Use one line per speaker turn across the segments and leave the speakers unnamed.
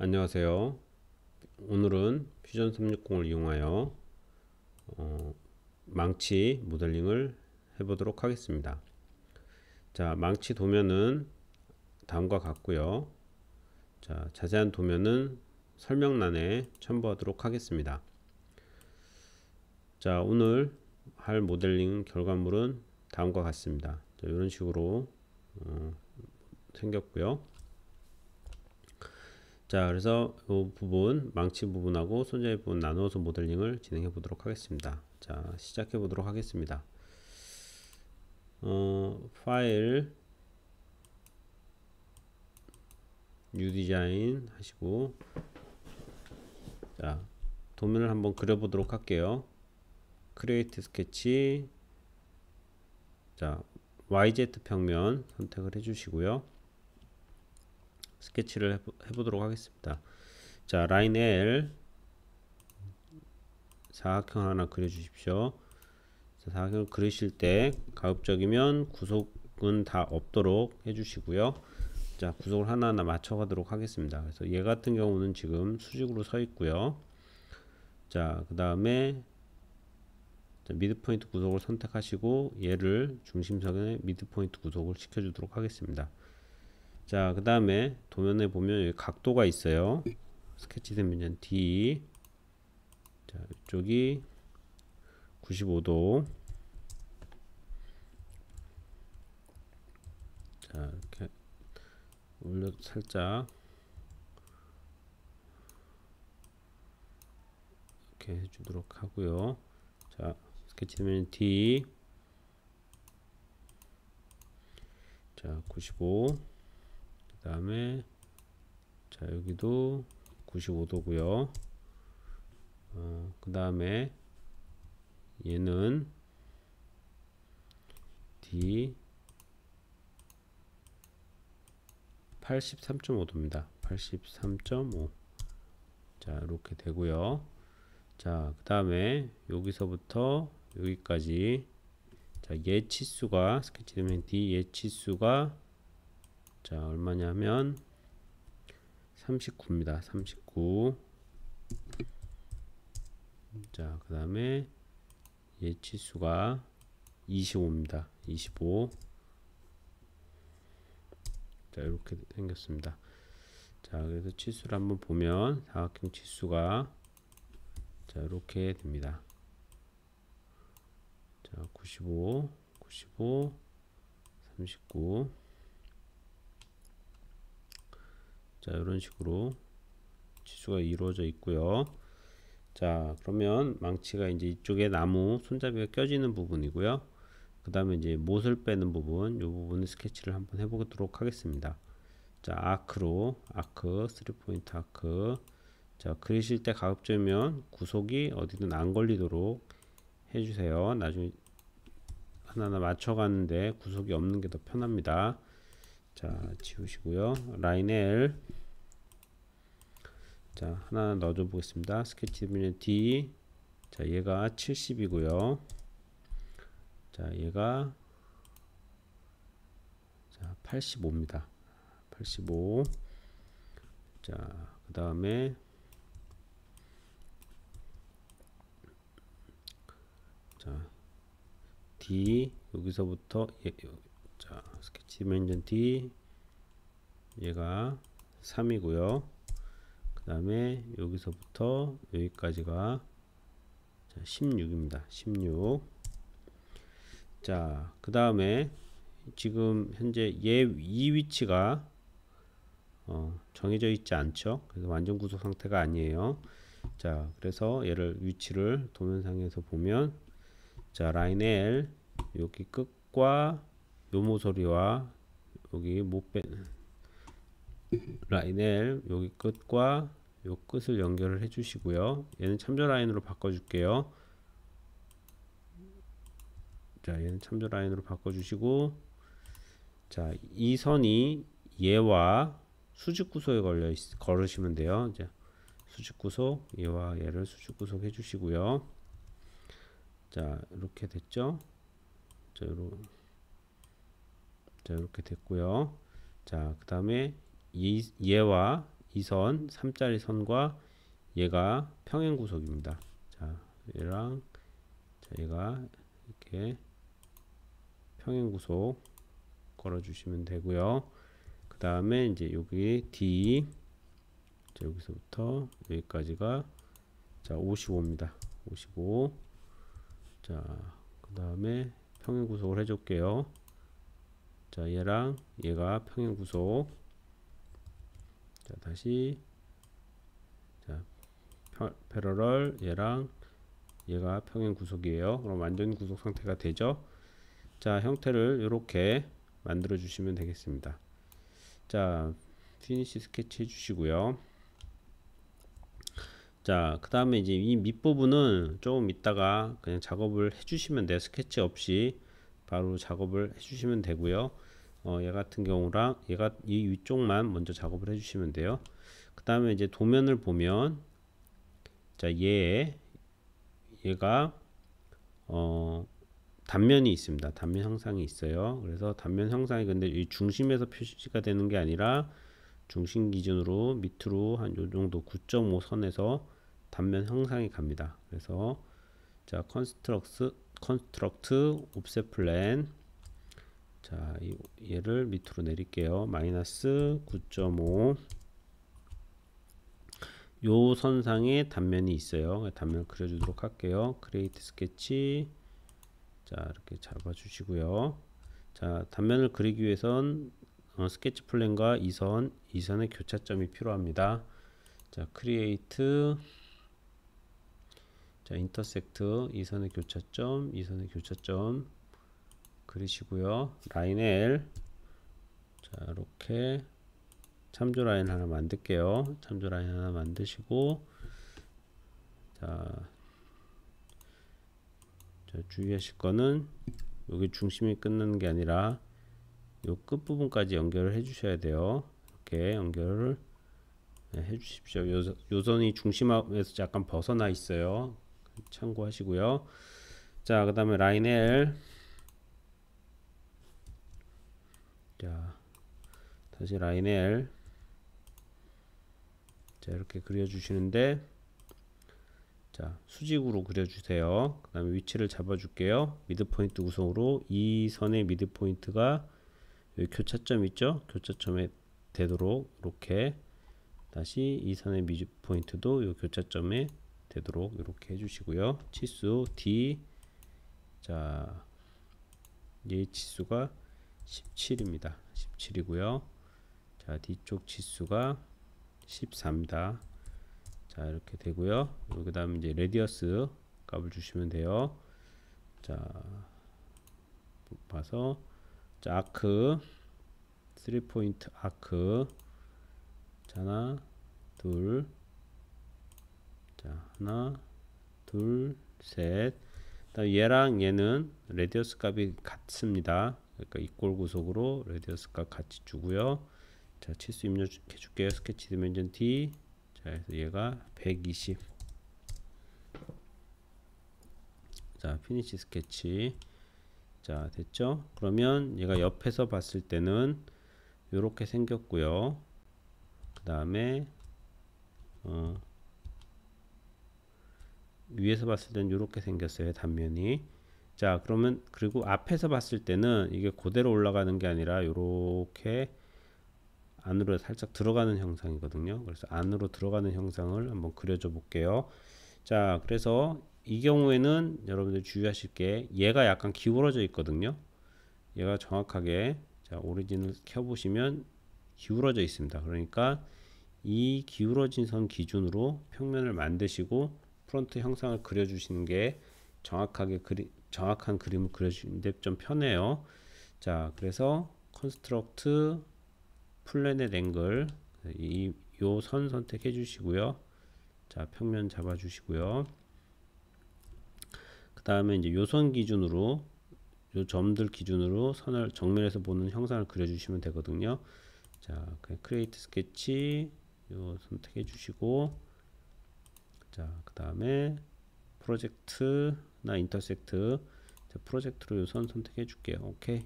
안녕하세요. 오늘은 퓨전 360을 이용하여 망치 모델링을 해보도록 하겠습니다. 자, 망치 도면은 다음과 같고요. 자, 자세한 도면은 설명란에 첨부하도록 하겠습니다. 자, 오늘 할 모델링 결과물은 다음과 같습니다. 자, 이런 식으로 생겼고요. 자, 그래서 이 부분, 망치 부분하고 손잡이 부분 나누어서 모델링을 진행해 보도록 하겠습니다. 자, 시작해 보도록 하겠습니다. 파일, 뉴 디자인 하시고, 자, 도면을 한번 그려보도록 할게요. 크리에이트 스케치, 자, YZ 평면 선택을 해주시고요. 스케치를 해보도록 하겠습니다. 자, 라인 L 사각형 하나 그려주십시오. 사각형을 그리실 때 가급적이면 구속은 다 없도록 해주시고요. 자, 구속을 하나하나 맞춰가도록 하겠습니다. 그래서 얘 같은 경우는 지금 수직으로 서 있고요. 자, 그 다음에 미드포인트 구속을 선택하시고 얘를 중심선에 미드포인트 구속을 시켜주도록 하겠습니다. 자, 그 다음에 도면에 보면 여기 각도가 있어요. 스케치 대면전 D. 자, 이쪽이 95도. 자, 이렇게 올려 살짝 이렇게 해주도록 하고요. 자, 스케치 대면 D. 자, 95. 그 다음에 자, 여기도 95도고요. 그 다음에 얘는 D 83.5도입니다. 83.5. 자, 이렇게 되고요. 자, 그 다음에 여기서부터 여기까지 자, 얘 치수가 스케치 되면 D 얘 치수가 자, 얼마냐면 39입니다. 39. 자, 그 다음에 얘 치수가 25입니다. 25. 자, 이렇게 생겼습니다. 자, 그래서 치수를 한번 보면 사각형 치수가 자, 이렇게 됩니다. 자, 95, 95, 39. 자, 이런 식으로 치수가 이루어져 있고요. 자, 그러면 망치가 이제 이쪽에 나무 손잡이가 껴지는 부분이고요. 그 다음에 이제 못을 빼는 부분, 이 부분을 스케치를 한번 해보도록 하겠습니다. 자, 아크로, 아크, 3포인트 아크. 자, 그리실 때 가급적이면 구속이 어디든 안 걸리도록 해주세요. 나중에 하나하나 맞춰가는데 구속이 없는 게 더 편합니다. 자, 지우시고요. 라인 L. 자, 하나 넣어줘 보겠습니다. 스케치 대면 D. 자, 얘가 70이고요. 자, 얘가 자, 85입니다. 85. 자, 그 다음에 자, D 여기서부터 자, 스케치 디멘전 D 얘가 3이고요. 그 다음에 여기서부터 여기까지가 16입니다. 16. 자, 그 다음에 지금 현재 이 위치가 정해져 있지 않죠. 그래서 완전 구속 상태가 아니에요. 자, 그래서 얘를 위치를 도면상에서 보면 자, 라인 L 여기 끝과 요 모서리와 여기 못뺀 라인 L 여기 끝과 요 끝을 연결을 해 주시고요. 얘는 참조 라인으로 바꿔 줄게요. 자, 얘는 참조 라인으로 바꿔 주시고 자, 이 선이 얘와 수직 구속에 걸으시면 돼요. 이제 수직 구속 얘와 얘를 수직 구속 해 주시고요. 자, 이렇게 됐죠. 자, 이렇게 됐고요. 자, 그 다음에 얘와 이 선 3짜리 선과 얘가 평행 구속입니다. 자, 얘랑 자, 얘가 이렇게 평행 구속 걸어 주시면 되고요. 그 다음에 이제 여기 D, 자, 여기서부터 여기까지가 자 55입니다. 55. 자, 그 다음에 평행 구속을 해줄게요. 자, 얘랑 얘가 평행 구속. 자, 다시 자, 패러럴 얘랑 얘가 평행 구속이에요. 그럼 완전 구속 상태가 되죠. 자, 형태를 이렇게 만들어 주시면 되겠습니다. 자, 피니시 스케치 해주시고요. 자, 그 다음에 이제 이 밑부분은 조금 있다가 그냥 작업을 해주시면 돼요. 스케치 없이 바로 작업을 해주시면 되고요. 얘 같은 경우랑 얘가 이 위쪽만 먼저 작업을 해주시면 돼요. 그 다음에 이제 도면을 보면 자, 얘가 단면이 있습니다. 단면 형상이 있어요. 그래서 단면 형상이 근데 이 중심에서 표시가 되는 게 아니라 중심 기준으로 밑으로 한 요 정도 9.5 선에서 단면 형상이 갑니다. 그래서 자, 컨스트럭트 옵셋 플랜. 자, 얘를 밑으로 내릴게요. 마이너스 9.5. 요 선상에 단면이 있어요. 단면 그려주도록 할게요. 크리에이트 스케치. 자, 이렇게 잡아주시고요. 자, 단면을 그리기 위해선 스케치 플랜과 이선의 교차점이 필요합니다. 자, 크리에이트. 자, 인터섹트 이선의 교차점 그리시고요. 라인 L. 자, 이렇게 참조 라인 하나 만들게요. 참조 라인 하나 만드시고 자, 주의하실 거는 여기 중심이 끝나는 게 아니라 요 끝부분까지 연결을 해 주셔야 돼요. 이렇게 연결을 해 주십시오. 요 선이 중심에서 약간 벗어나 있어요. 참고하시고요. 자, 그 다음에 라인 L. 자, 다시 라인 L. 자, 이렇게 그려주시는데 자, 수직으로 그려주세요. 그 다음에 위치를 잡아줄게요. 미드포인트 구성으로 이 선의 미드포인트가 여기 교차점 있죠? 교차점에 되도록 이렇게 다시 이 선의 미드포인트도 이 교차점에 되도록 이렇게 해주시고요. 치수 D. 자, 얘 치수가 17입니다. 17이고요. 자, 뒤쪽 치수가 14입니다. 자, 이렇게 되고요. 그 다음 이제 레디어스 값을 주시면 돼요. 자, 봐서 자, 아크 3포인트 아크. 자, 하나 둘. 자, 하나 둘 셋. 그다음 얘랑 얘는 레디어스 값이 같습니다. 그러니까 이꼴 구속으로 레디어스 값 같이 주고요. 자, 치수 입력해 줄게요. 스케치 디멘전 D. 자, 그래서 얘가 120. 자, 피니시 스케치. 자, 됐죠? 그러면 얘가 옆에서 봤을 때는 이렇게 생겼고요. 그 다음에 위에서 봤을 때는 이렇게 생겼어요. 단면이. 자, 그러면 그리고 앞에서 봤을 때는 이게 그대로 올라가는 게 아니라 이렇게 안으로 살짝 들어가는 형상이거든요. 그래서 안으로 들어가는 형상을 한번 그려줘 볼게요. 자, 그래서 이 경우에는 여러분들 주의하실 게 얘가 약간 기울어져 있거든요. 얘가 정확하게 자, 오리진을 켜보시면 기울어져 있습니다. 그러니까 이 기울어진 선 기준으로 평면을 만드시고 프론트 형상을 그려주시는 게 정확한 그림을 그려주는데 좀 편해요. 자, 그래서 컨스트럭트 플래닛 앵글 요 선 선택해 주시고요. 자, 평면 잡아 주시고요. 그 다음에 이제 요 선 기준으로 요 점들 기준으로 선을 정면에서 보는 형상을 그려 주시면 되거든요. 자, 크리에이트 스케치 요 선택해 주시고 자, 그 다음에 프로젝트나 인터섹트. 자, 프로젝트로 요 선 선택해 줄게요. 오케이.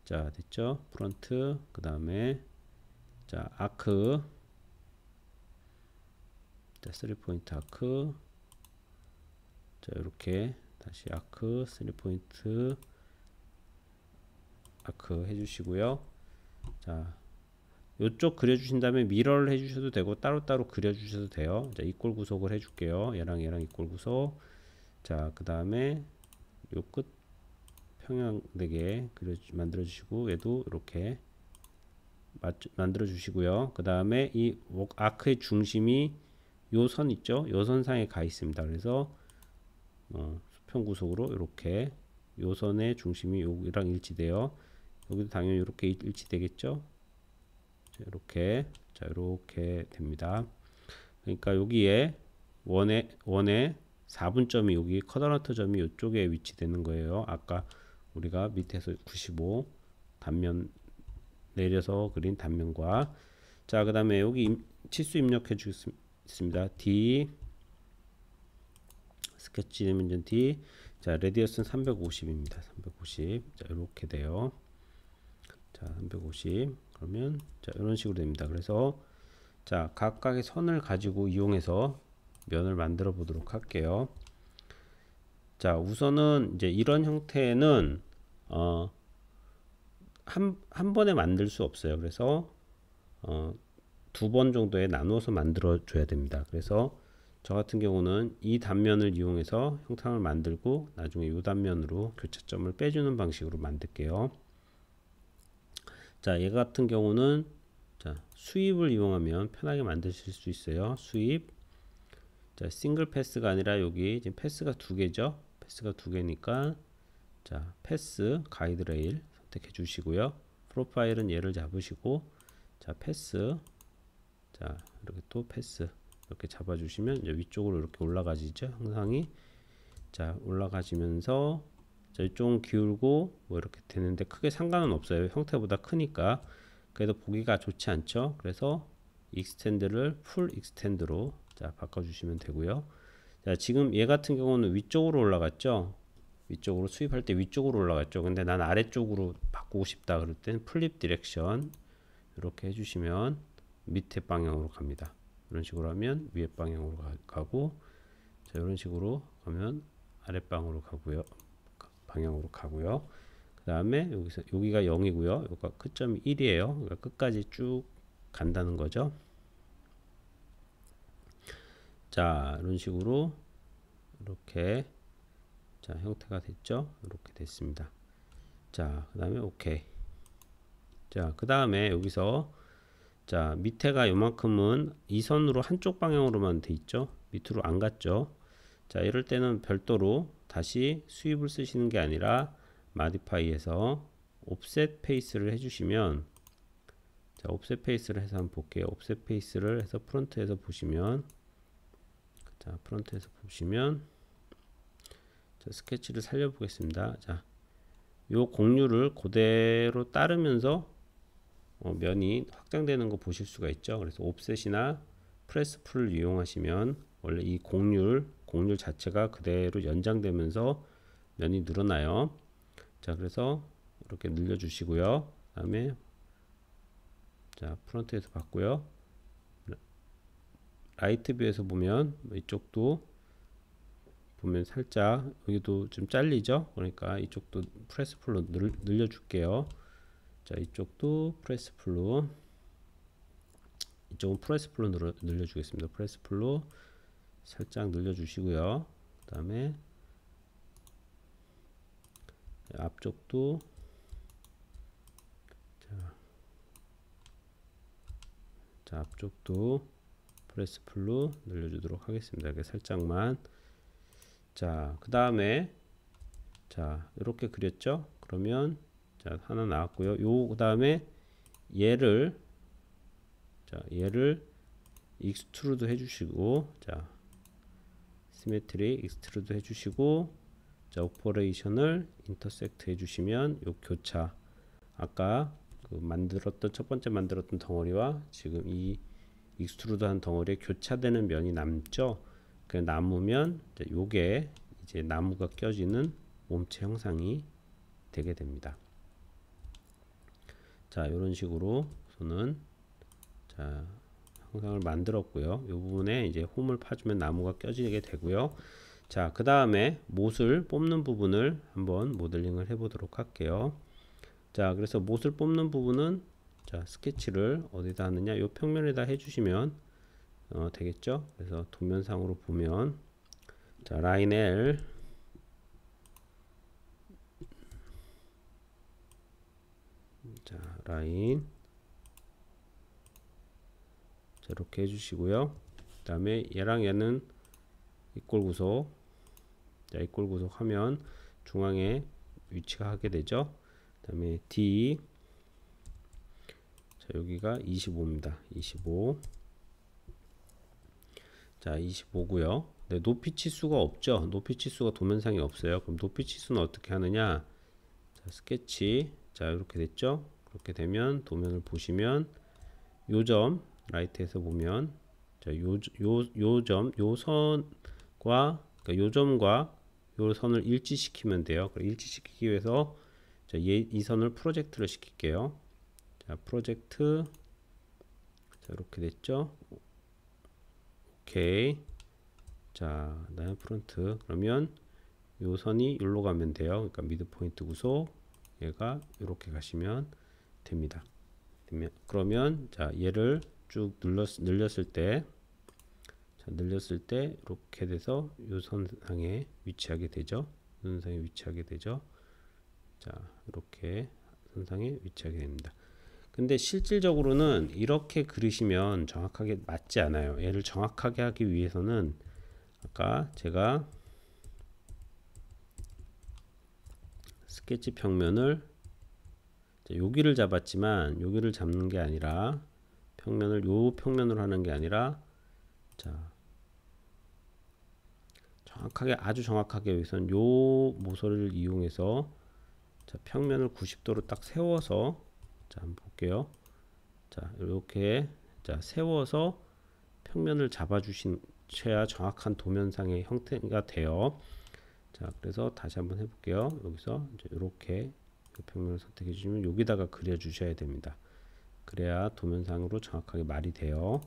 자, 됐죠? 프론트. 그 다음에 자, 아크. 자, 3포인트 아크. 자, 이렇게 다시 아크, 3포인트 아크 해주시고요. 자, 요쪽 그려주신 다음에 미러를 해주셔도 되고 따로따로 그려주셔도 돼요. 자, 이꼴 구속을 해줄게요. 얘랑 이꼴 구속. 자, 그 다음에 요 끝 평행되게 만들어 주시고, 얘도 이렇게 만들어 주시고요. 그 다음에 이 아크의 중심이 요 선 있죠? 요 선상에 가 있습니다. 그래서 수평 구속으로 이렇게 요 선의 중심이 여기랑 일치돼요. 여기도 당연히 이렇게 일치되겠죠? 이렇게, 자, 이렇게 됩니다. 그러니까 여기에 원의 4분점이 여기 쿼드란트 점이 이쪽에 위치되는 거예요. 아까 우리가 밑에서 95 단면 내려서 그린 단면과, 자, 그 다음에 여기 치수 입력해 주겠습니다. D 스케치 디멘전 D. 자, 레디어스는 350입니다. 350. 자, 이렇게 돼요. 자, 350. 그러면 자, 이런 식으로 됩니다. 그래서 자, 각각의 선을 가지고 이용해서 면을 만들어 보도록 할게요. 자, 우선은 이제 이런 형태는 한 번에 만들 수 없어요. 그래서 두 번 정도에 나누어서 만들어 줘야 됩니다. 그래서 저 같은 경우는 이 단면을 이용해서 형상을 만들고 나중에 이 단면으로 교차점을 빼주는 방식으로 만들게요. 자, 얘 같은 경우는 자, 수입을 이용하면 편하게 만드실 수 있어요. 수입. 자, 싱글 패스가 아니라 여기 지금 패스가 두 개죠. 패스가 두 개니까 자, 패스 가이드 레일 선택해 주시고요. 프로파일은 얘를 잡으시고, 자, 패스. 자, 이렇게 또 패스 이렇게 잡아 주시면 이제 위쪽으로 이렇게 올라가지죠. 형상이. 자, 올라가시면서 자, 이쪽은 기울고 뭐 이렇게 되는데 크게 상관은 없어요. 형태보다 크니까. 그래도 보기가 좋지 않죠. 그래서 익스텐드를 풀 익스텐드로 자, 바꿔 주시면 되고요. 자, 지금 얘 같은 경우는 위쪽으로 올라갔죠. 위쪽으로 수입할 때 위쪽으로 올라갔죠. 근데 난 아래쪽으로 바꾸고 싶다 그럴 땐 플립 디렉션 이렇게 해주시면 밑에 방향으로 갑니다. 이런 식으로 하면 위에 방향으로 가고, 자, 이런 식으로 가면 아래 방향으로 가고요. 그 다음에 여기가 0이고요. 여기가 끝점이 1이에요. 그러니까 끝까지 쭉 간다는 거죠. 자, 이런 식으로 이렇게 자, 형태가 됐죠. 이렇게 됐습니다. 자, 그 다음에 오케이. 자, 그 다음에 여기서 자, 밑에가 요만큼은 이 선으로 한쪽 방향으로만 돼 있죠. 밑으로 안 갔죠. 자, 이럴 때는 별도로 다시 수입을 쓰시는 게 아니라 마디파이에서 옵셋 페이스를 해주시면, 자, 옵셋 페이스를 해서 한번 볼게요. 옵셋 페이스를 해서 프론트에서 보시면, 자, 프론트에서 보시면, 자, 스케치를 살려보겠습니다. 자, 요 공률을 그대로 따르면서 면이 확장되는 거 보실 수가 있죠. 그래서 옵셋이나 프레스 풀을 이용하시면 원래 이 공률 자체가 그대로 연장되면서 면이 늘어나요. 자, 그래서 이렇게 늘려 주시고요. 그다음에 자, 프론트에서 봤고요. 라이트 뷰에서 보면 이쪽도 보면 살짝 여기도 좀 잘리죠. 그러니까 이쪽도 프레스 풀로 늘려 줄게요. 자, 이쪽도 프레스 풀로, 이쪽은 프레스 풀로 늘려 주겠습니다. 프레스 풀로 살짝 늘려 주시고요. 그 다음에 앞쪽도 자, 앞쪽도 프레스 풀로 늘려주도록 하겠습니다. 이렇게 살짝만. 자, 그 다음에 자, 이렇게 그렸죠. 그러면 자, 하나 나왔고요. 그 다음에 얘를 익스트루드 해주시고, 자, 시메트리 익스트루드 해주시고, 자, 오퍼레이션을 인터섹트 해주시면 요 교차, 아까 그 만들었던 첫 번째 만들었던 덩어리와 지금 이 익스트루드한 덩어리에 교차되는 면이 남죠. 그 남으면 요게 이제 나무가 껴지는 몸체 형상이 되게 됩니다. 자, 이런 식으로 우선은 자, 형상을 만들었고요. 이 부분에 이제 홈을 파주면 나무가 껴지게 되고요. 자, 그 다음에 못을 뽑는 부분을 한번 모델링을 해 보도록 할게요. 자, 그래서 못을 뽑는 부분은 자, 스케치를 어디다 하느냐, 이 평면에다 해주시면 되겠죠. 그래서 도면상으로 보면 자, 라인 L, 자, 라인, 자, 이렇게 해주시고요. 그 다음에 얘랑 얘는 이꼴 구속, 자, 이꼴 구속 하면 중앙에 위치가 하게 되죠. 그 다음에 D, 자, 여기가 25입니다. 25. 자, 25고요. 네, 높이 치수가 없죠. 높이 치수가 도면상에 없어요. 그럼 높이 치수는 어떻게 하느냐? 자, 스케치. 자, 이렇게 됐죠. 그렇게 되면 도면을 보시면 요점 라이트에서 보면 자, 요점 요 선과 그러니까 요점과 요 선을 일치시키면 돼요. 일치시키기 위해서 자, 이 선을 프로젝트를 시킬게요. 자, 프로젝트. 자, 이렇게 됐죠. 오케이. 자, 그다음에 프론트. 그러면 요 선이 여기로 가면 돼요. 그러니까 미드 포인트 구속. 얘가 이렇게 가시면 됩니다. 그러면 자, 얘를 쭉 늘렸을 때 자, 늘렸을 때 이렇게 돼서 요 선상에 위치하게 되죠. 선상에 위치하게 되죠. 자, 이렇게 선상에 위치하게 됩니다. 근데 실질적으로는 이렇게 그리시면 정확하게 맞지 않아요. 얘를 정확하게 하기 위해서는 아까 제가 스케치 평면을 여기를 잡았지만 여기를 잡는 게 아니라 평면을 요 평면으로 하는 게 아니라 자, 정확하게 아주 정확하게 여기선 요 모서리를 이용해서 자, 평면을 90도로 딱 세워서 자, 한번 볼게요. 자, 이렇게 자, 세워서 평면을 잡아 주셔야 정확한 도면상의 형태가 돼요. 자, 그래서 다시 한번 해 볼게요. 여기서 이제 이렇게 평면을 선택해 주시면 여기다가 그려 주셔야 됩니다. 그래야 도면상으로 정확하게 말이 돼요.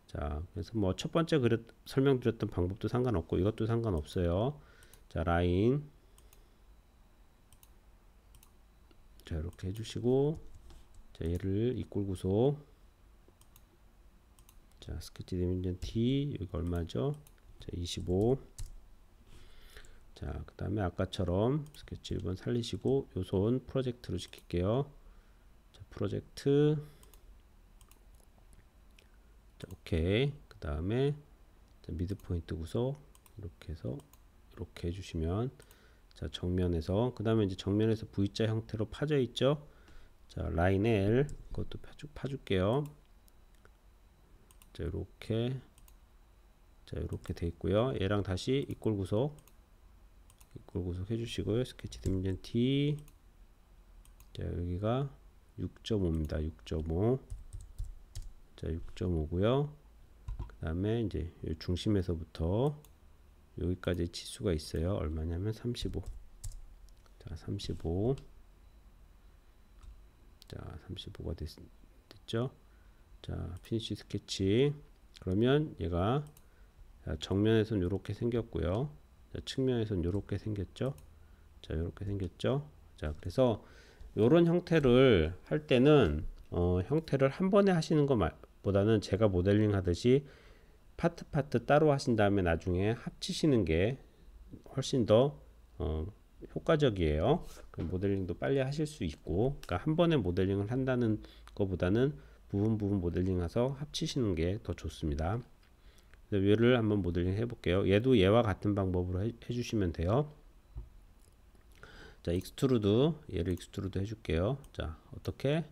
자, 그래서 뭐 첫 번째 설명드렸던 방법도 상관없고 이것도 상관없어요. 자, 라인 자, 이렇게 해주시고 자, 얘를 이꼴 구속 자, 스케치 디멘전 D 여기 얼마죠? 자, 25. 자, 그 다음에 아까처럼 스케치 1번 살리시고 요손 프로젝트로 시킬게요. 자, 프로젝트 자, 오케이. 그 다음에 미드 포인트 구속 이렇게 해서 이렇게 해주시면 자, 정면에서 그 다음에 이제 정면에서 V자 형태로 파져 있죠. 자, 라인 L 그것도 파줄게요. 자, 이렇게 자, 이렇게 돼 있고요. 얘랑 다시 이꼴 구속 해주시고요. 스케치 디멘전 T 자, 여기가 6.5입니다. 6.5 자, 6.5고요. 그 다음에 이제 중심에서부터 여기까지 치수가 있어요. 얼마냐면 35. 자, 35. 자, 35가 됐죠. 자, 피니시 스케치. 그러면 얘가 자, 정면에선 이렇게 생겼고요. 자, 측면에선 이렇게 생겼죠. 자, 이렇게 생겼죠. 자, 그래서 이런 형태를 할 때는 형태를 한 번에 하시는 것보다는 제가 모델링 하듯이 파트 따로 하신 다음에 나중에 합치시는 게 훨씬 더 효과적이에요. 모델링도 빨리 하실 수 있고, 그러니까 한 번에 모델링을 한다는 것보다는 부분 모델링해서 합치시는 게 더 좋습니다. 얘를 한번 모델링 해볼게요. 얘도 얘와 같은 방법으로 해주시면 돼요. 자, 얘를 익스트루드 해줄게요. 자, 어떻게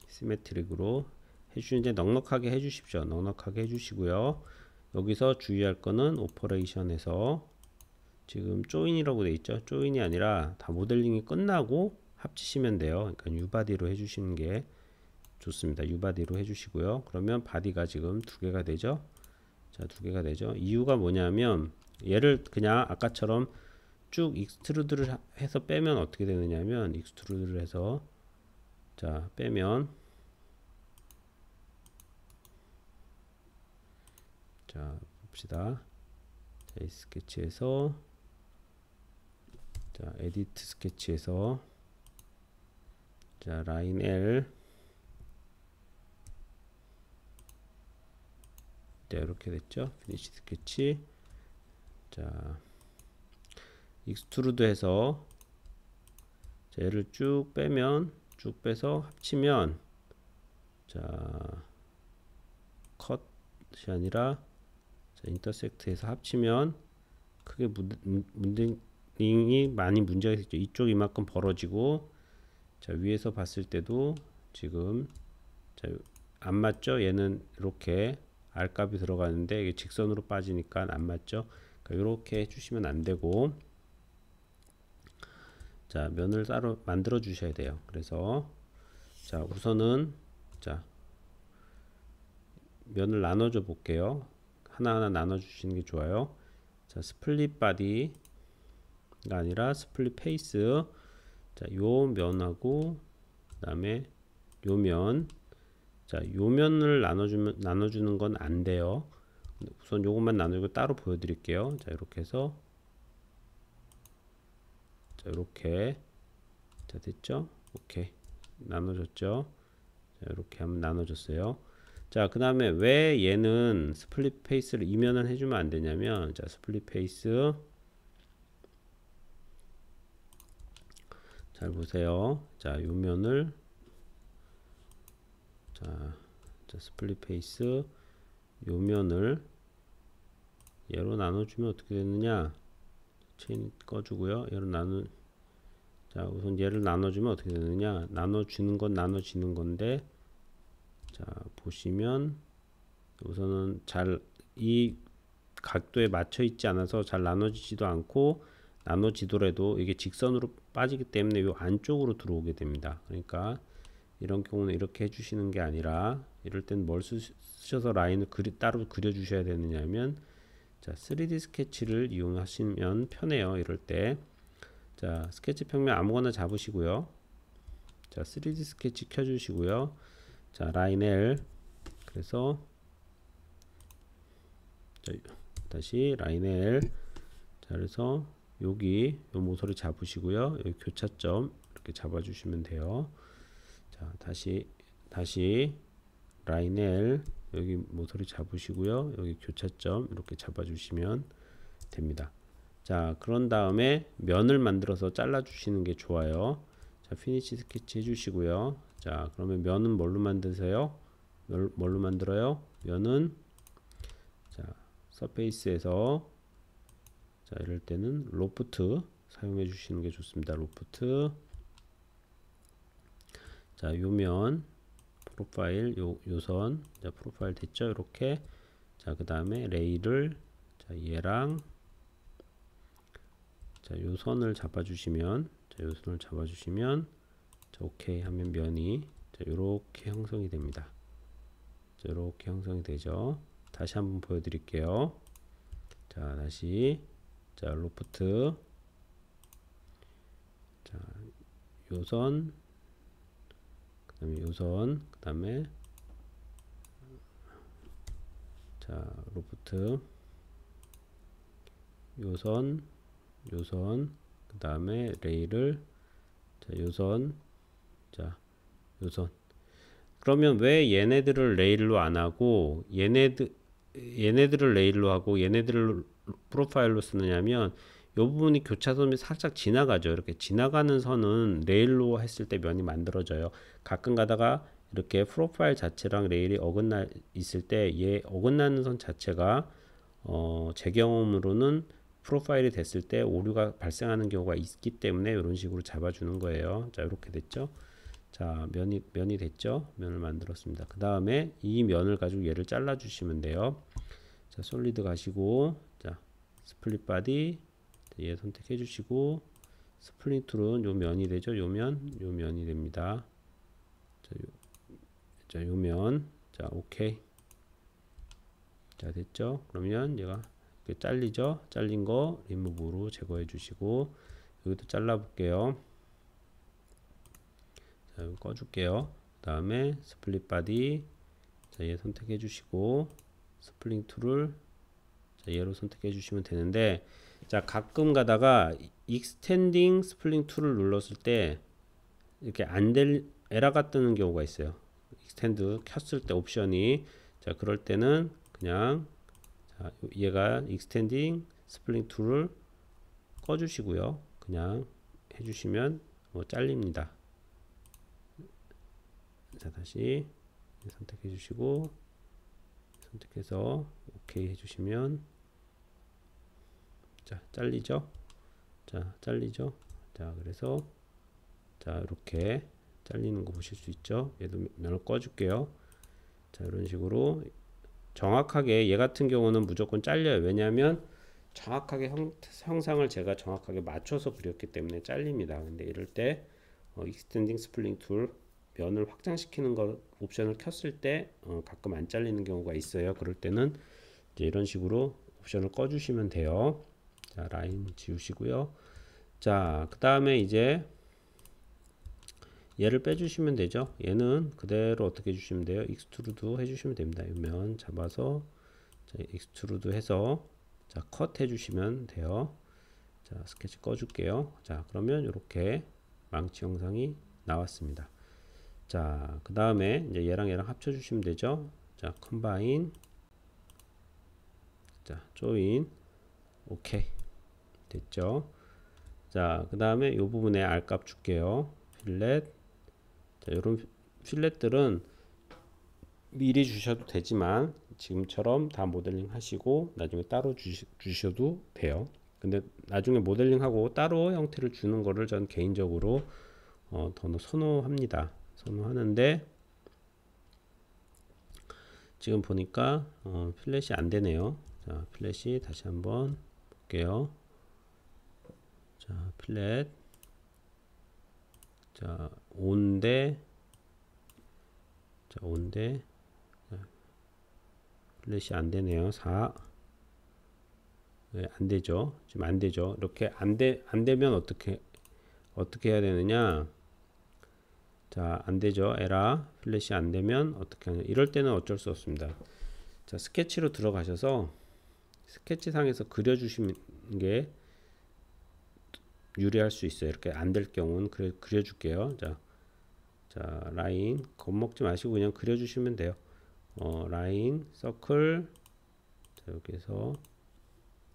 시메트릭으로 해주시는데 넉넉하게 해주십시오. 넉넉하게 해주시고요. 여기서 주의할 거는 오퍼레이션에서 지금 조인이라고 돼 있죠. 조인이 아니라 다 모델링이 끝나고 합치시면 돼요. 그러니까 유바디로 해주시는 게 좋습니다. 유바디로 해주시고요. 그러면 바디가 지금 2개가 되죠. 자, 2개가 되죠. 이유가 뭐냐면 얘를 그냥 아까처럼 쭉 익스트루드를 해서 빼면 어떻게 되느냐면 익스트루드를 해서 자, 빼면 자, 봅시다. 자, 이 스케치에서, 자, 에디트 스케치에서, 자, 라인 L, 자, 이렇게 됐죠. 피니시 스케치. 자, 익스트루드 해서, 자, 얘를 쭉 빼면, 쭉 빼서 합치면, 자, 컷이 아니라, 자, 인터섹트해서 합치면, 크게 문딩이 많이 문제가 있죠. 이쪽 이만큼 벌어지고, 자, 위에서 봤을 때도 지금, 자, 안 맞죠? 얘는 이렇게 R값이 들어가는데 이게 직선으로 빠지니까 안 맞죠? 그러니까 이렇게 해주시면 안 되고, 자, 면을 따로 만들어 주셔야 돼요. 그래서 자, 우선은 자, 면을 나눠줘 볼게요. 하나하나 나눠 주시는 게 좋아요. 자, 스플릿 바디가 아니라 스플릿 페이스. 자, 요 면하고 그다음에 요 면. 자, 요 면을 나눠주는 건 안 돼요. 우선 요것만 나누고 따로 보여드릴게요. 자, 이렇게 해서, 자, 이렇게, 자, 됐죠? 오케이, 나눠졌죠? 자, 이렇게 하면 나눠졌어요. 자, 그 다음에 왜 얘는 스플릿 페이스를 이면은 해주면 안 되냐면, 자, 스플릿 페이스, 잘 보세요. 자, 요 면을, 자, 스플릿 페이스, 요 면을 얘로 나눠주면 어떻게 되느냐? 체인 꺼주고요. 얘를 자, 우선 얘를 나눠주면 어떻게 되느냐? 나눠주는 건 나눠지는 건데, 자, 보시면 우선은 잘 이 각도에 맞춰 있지 않아서 잘 나눠지지도 않고, 나눠지더라도 이게 직선으로 빠지기 때문에 이 안쪽으로 들어오게 됩니다. 그러니까 이런 경우는 이렇게 해주시는 게 아니라, 이럴 땐 뭘 쓰셔서 라인을 따로 그려 주셔야 되느냐면, 자, 3D 스케치를 이용하시면 편해요. 이럴 때, 자, 스케치 평면 아무거나 잡으시고요. 자, 3D 스케치 켜주시고요. 자, 라인 L, 그래서 자, 다시 라인 L, 자, 그래서 여기 요 모서리 잡으시고요. 여기 교차점 이렇게 잡아주시면 돼요. 자, 다시 라인 L, 여기 모서리 잡으시고요. 여기 교차점 이렇게 잡아주시면 됩니다. 자, 그런 다음에 면을 만들어서 잘라 주시는 게 좋아요. 자, 피니시 스케치 해주시고요. 자, 그러면 면은 뭘로 만드세요? 뭘로 만들어요? 면은, 자, 서페이스에서, 자, 이럴 때는 로프트 사용해 주시는 게 좋습니다. 로프트. 자, 요면 프로파일, 요선, 자, 프로파일 됐죠? 이렇게. 자, 그 다음에 레일을, 자, 얘랑, 자, 요 선을 잡아주시면, 자, 요 선을 잡아주시면, 자, 오케이 하면 면이, 자, 요렇게 형성이 됩니다. 자, 요렇게 형성이 되죠. 다시 한번 보여드릴게요. 자, 다시, 자, 로프트, 자, 요선, 그 다음에 요선, 그 다음에, 자, 로프트, 요선, 그 다음에 레일을, 자, 요선, 자, 요선. 그러면 왜 얘네들을 레일로 안 하고 얘네들을 레일로 하고 얘네들을 프로파일로 쓰느냐면, 이 부분이 교차선이 살짝 지나가죠. 이렇게 지나가는 선은 레일로 했을 때 면이 만들어져요. 가끔 가다가 이렇게 프로파일 자체랑 레일이 어긋나 있을 때, 얘 어긋나는 선 자체가 제 경험으로는 프로파일이 됐을 때 오류가 발생하는 경우가 있기 때문에 이런 식으로 잡아주는 거예요. 자, 이렇게 됐죠. 자, 면이 됐죠. 면을 만들었습니다. 그 다음에 이 면을 가지고 얘를 잘라 주시면 돼요. 자, 솔리드 가시고, 자, 스플릿 바디, 얘 선택해 주시고, 스플릿 툴은 요 면이 되죠. 요 면이 됩니다. 자, 요 면, 자, 오케이. 자, 됐죠. 그러면 얘가 이렇게 잘리죠. 잘린 거 리무브로 제거해 주시고, 여기도 잘라 볼게요. 자, 꺼줄게요. 그 다음에 스플릿 바디, 자, 얘 선택해 주시고, 스플링 툴을 자, 얘로 선택해 주시면 되는데, 자, 가끔 가다가 익스텐딩 스플링 툴을 눌렀을 때 이렇게 안 될 에러가 뜨는 경우가 있어요. 익스텐드 켰을 때 옵션이, 자, 그럴 때는 그냥, 자, 얘가 익스텐딩 스플링 툴을 꺼 주시고요. 그냥 해 주시면 잘립니다. 자, 다시 선택해 주시고 선택해서 오케이 해 주시면, 자, 잘리죠. 자, 잘리죠. 자, 그래서 자, 이렇게 잘리는 거 보실 수 있죠. 얘도 면을 꺼 줄게요. 자, 이런 식으로 정확하게, 얘 같은 경우는 무조건 잘려요. 왜냐하면 정확하게 형상을 제가 정확하게 맞춰서 그렸기 때문에 잘립니다. 근데 이럴 때 익스텐딩 스플링 툴 면을 확장시키는 거 옵션을 켰을 때 가끔 안 잘리는 경우가 있어요. 그럴 때는 이제 이런 식으로 옵션을 꺼 주시면 돼요. 자, 라인 지우시고요. 자, 그 다음에 이제 얘를 빼주시면 되죠. 얘는 그대로 어떻게 해주시면 돼요? 익스트루드 해주시면 됩니다. 이 면 잡아서 자, 익스트루드 해서 자, 컷 해주시면 돼요. 자, 스케치 꺼줄게요. 자, 그러면 이렇게 망치 영상이 나왔습니다. 자, 그 다음에 이제 얘랑 합쳐주시면 되죠. 자, 컴바인, 자, 조인, 오케이 됐죠. 자, 그 다음에 이 부분에 R값 줄게요. 필렛. 자, 이런 필렛들은 미리 주셔도 되지만 지금처럼 다 모델링 하시고 나중에 따로 주셔도 돼요. 근데 나중에 모델링하고 따로 형태를 주는 거를 전 개인적으로 더 선호합니다. 선호하는데 지금 보니까 필렛이 안 되네요. 자, 필렛이 다시 한번 볼게요. 자, 필렛. 자, 온데. 자, 온데. 필렛이 안 되네요. 4. 네, 안 되죠. 지금 안 되죠. 이렇게 안 되면 어떻게 해야 되느냐? 자, 안 되죠. 에라 플랫이 안 되면 어떻게 하냐? 이럴 때는 어쩔 수 없습니다. 자, 스케치로 들어가셔서 스케치상에서 그려 주시는 게 유리할 수 있어요. 이렇게 안 될 경우는 그려 줄게요. 자, 라인 겁먹지 마시고 그냥 그려 주시면 돼요. 라인, 서클. 자, 여기서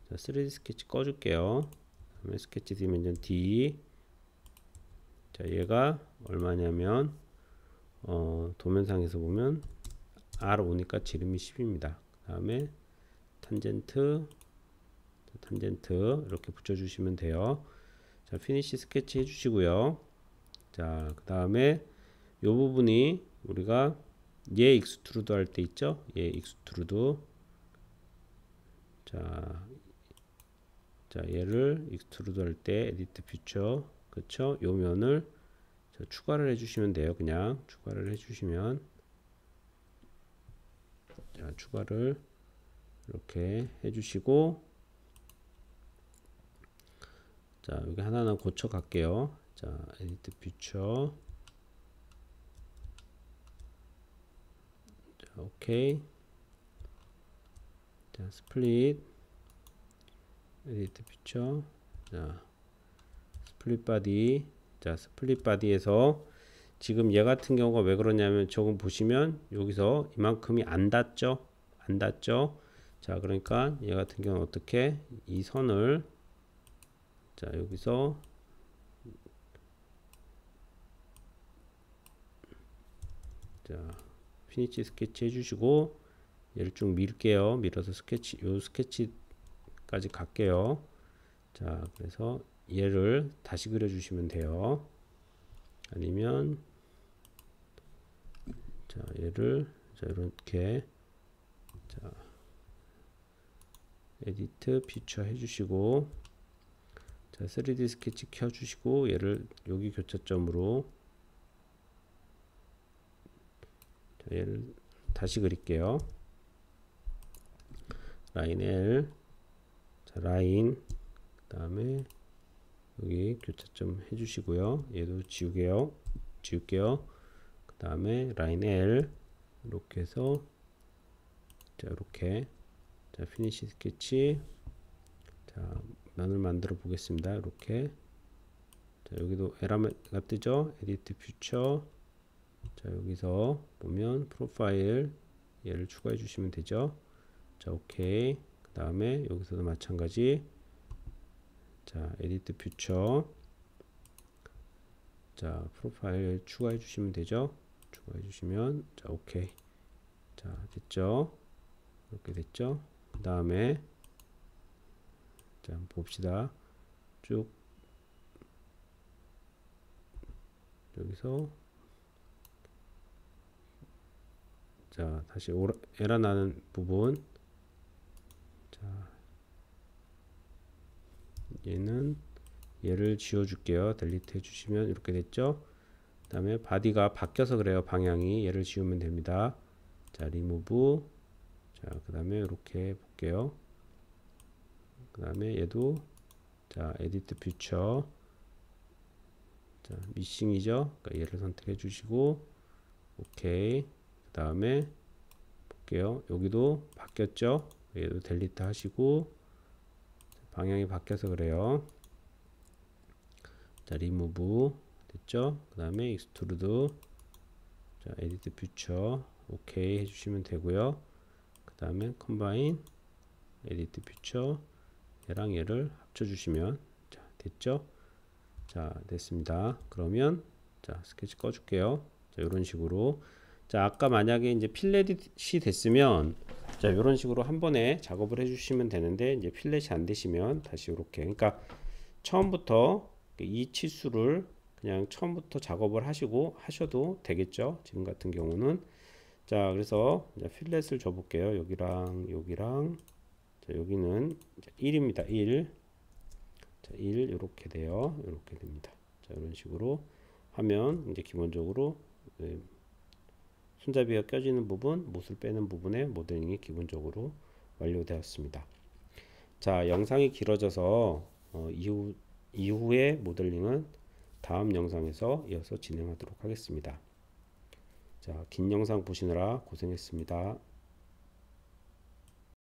자, 3D 스케치 꺼 줄게요. 그다음에 스케치 디멘전 D. 자, 얘가 얼마냐면 도면상에서 보면 R5니까 지름이 10입니다. 그 다음에 탄젠트 이렇게 붙여주시면 돼요. 자, 피니시 스케치 해주시고요. 자, 그 다음에 요 부분이 우리가 얘 익스트루드 할 때 있죠? 얘 익스트루드. 자, 얘를 익스트루드 할 때 에디트 퓨처, 그쵸? 요 면을 추가를 해주시면 돼요. 그냥 추가를 해주시면, 자, 추가를 이렇게 해주시고, 자, 여기 하나하나 고쳐 갈게요. 자, 에디트 퓨처. 자, 오케이. 자, 스플릿. 에디트 퓨처. 자, 스플릿 바디. 자, 스플릿 바디에서 지금 얘 같은 경우가 왜 그러냐면 조금 보시면 여기서 이만큼이 안 닿죠? 안 닿죠? 자, 그러니까 얘 같은 경우는 어떻게 이 선을 자, 여기서 자, 피니시 스케치 해주시고 얘를 쭉 밀게요. 밀어서 스케치, 요 스케치까지 갈게요. 자, 그래서 얘를 다시 그려주시면 돼요. 아니면 자, 얘를 자, 이렇게 자, 에디트 퓨처 해주시고 자, 3D 스케치 켜주시고 얘를 여기 교차점으로 자, 얘를 다시 그릴게요. 라인 L. 자, 라인 그 다음에 여기 교차점 해주시고요. 얘도 지울게요. 그 다음에 라인 L 이렇게 해서 자, 자, 이렇게. 자, 피니시 스케치. 자, 면을 만들어 보겠습니다. 이렇게. 자, 여기도 에라가 뜨죠? 에디트 퓨처. 자, 여기서 보면 프로파일 얘를 추가해 주시면 되죠. 자, 오케이. 그 다음에 여기서도 마찬가지. 자, 에디트 퓨처. 자, 프로파일 추가해 주시면 되죠. 추가해 주시면, 자, 오케이. 자, 됐죠? 이렇게 됐죠? 그 다음에 자, 한번 봅시다. 쭉 여기서 자, 다시 에러 나는 부분. 자, 얘를 지워 줄게요. 델리트 해 주시면 이렇게 됐죠? 그 다음에 바디가 바뀌어서 그래요. 방향이. 얘를 지우면 됩니다. 자, 리무브. 자, 그 다음에 이렇게 볼게요. 그 다음에 얘도 자, 에디트 퓨처. 자, 미싱이죠? 그러니까 얘를 선택해 주시고 오케이. 그 다음에 볼게요. 여기도 바뀌었죠? 얘도 델리트 하시고 방향이 바뀌어서 그래요. 자, 리무브 됐죠? 그 다음에 익스트루드. 자, 에디트 퓨처 오케이 해주시면 되고요. 그 다음에 컴바인 에디트 퓨처 얘랑 얘를 합쳐주시면 자, 됐죠? 자, 됐습니다. 그러면 자, 스케치 꺼줄게요. 자, 이런 식으로. 자, 아까 만약에 이제 필렛이 됐으면 자, 이런 식으로 한 번에 작업을 해주시면 되는데 이제 필렛이 안 되시면 다시 이렇게. 그러니까 처음부터 이 치수를 그냥 처음부터 작업을 하셔도 되겠죠. 지금 같은 경우는. 자, 그래서 이제 필렛을 줘 볼게요. 여기랑 자, 여기는 1입니다. 1. 자, 1 이렇게 돼요. 이렇게 됩니다. 자, 이런 식으로 하면 이제 기본적으로 손잡이가 껴지는 부분, 못을 빼는 부분의 모델링이 기본적으로 완료되었습니다. 자, 영상이 길어져서 이후의 모델링은 다음 영상에서 이어서 진행하도록 하겠습니다. 자, 긴 영상 보시느라 고생했습니다.